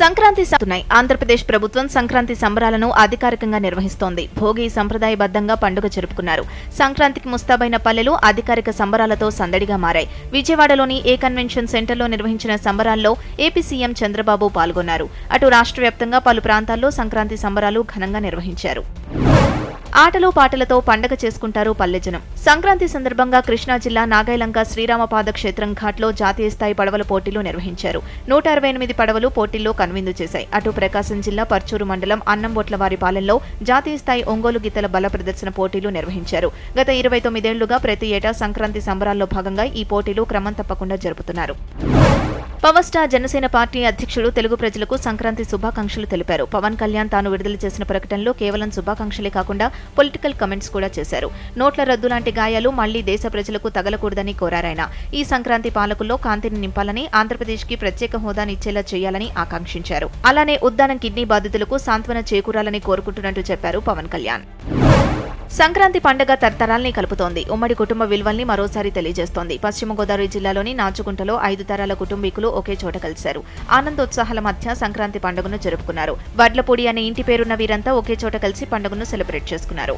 సంక్రాంతి ఆంధ్రప్రదేశ్ ప్రభుత్వం సంక్రాంతి సంబరాలను అధికారికంగా నిర్వహిస్తోంది. భోగి సంప్రదాయబద్ధంగా పండుగ జరుపుకున్నారు. సంక్రాంతికి ముస్తాబైన పల్లెలు అధికారిక సంబరాలతో సందడిగా మారాయి. విజయవాడలోని ఏ కన్వెన్షన్ సెంటర్లో నిర్వహించిన సంబరాల్లో ఏపీ సీఎం చంద్రబాబు పాల్గొన్నారు. అటు రాష్ట్ర వ్యాప్తంగా పలు ప్రాంతాల్లో సంక్రాంతి సంబరాలు ఘనంగా నిర్వహించారు. ఆటలు పాటలతో పండగ చేసుకుంటారు పల్లెజనం. సంక్రాంతి సందర్భంగా కృష్ణా జిల్లా నాగాయలంక శ్రీరామపాద క్షేత్రం ఘాట్లో జాతీయ స్థాయి పడవల పోటీలు నిర్వహించారు. 168 పడవలు పోటీల్లో కనువిందు చేశాయి. అటు ప్రకాశం జిల్లా పర్చూరు మండలం అన్నంబొట్లవారిపాలెంలో జాతీయ స్థాయి ఒంగోలు గీతల బల ప్రదర్శన పోటీలు నిర్వహించారు. గత 29 ఏళ్లుగా ప్రతి ఏటా సంక్రాంతి సంబరాల్లో భాగంగా ఈ పోటీలు క్రమం తప్పకుండా జరుపుతున్నారు. పవర్ స్టార్ జనసేన పార్టీ అధ్యక్షుడు తెలుగు ప్రజలకు సంక్రాంతి శుభాకాంక్షలు తెలిపారు. పవన్ కళ్యాణ్ తాను విడుదల చేసిన ప్రకటనలో కేవలం శుభాకాంక్షలే కాకుండా పొలిటికల్ కమెంట్స్ కూడా చేశారు. నోట్ల రద్దు లాంటి గాయాలు మళ్లీ దేశ ప్రజలకు తగలకూడదని కోరారాయన. ఈ సంక్రాంతి పాలకుల్లో కాంతిని నింపాలని, ఆంధ్రప్రదేశ్ కి ప్రత్యేక హోదానిచ్చేలా చేయాలని ఆకాంక్షించారు. అలానే ఉద్దానం కిడ్నీ బాధితులకు సాంత్వన చేకూరాలని కోరుకుంటున్నట్టు చెప్పారు పవన్ కళ్యాణ్. సంక్రాంతి పండుగ తరతరాల్ని కలుపుతోంది. ఉమ్మడి కుటుంబ విలువల్ని మరోసారి తెలియజేస్తోంది. పశ్చిమ గోదావరి జిల్లాలోని నాచుకుంటలో 5 తరాల కుటుంబీకులు ఒకే చోట కలిశారు. ఆనందోత్సాహాల మధ్య సంక్రాంతి పండుగను జరుపుకున్నారు. వడ్లపూడి అనే ఇంటి పేరున్న వీరంతా ఒకే చోట కలిసి పండుగను సెలబ్రేట్ చేసుకున్నారు.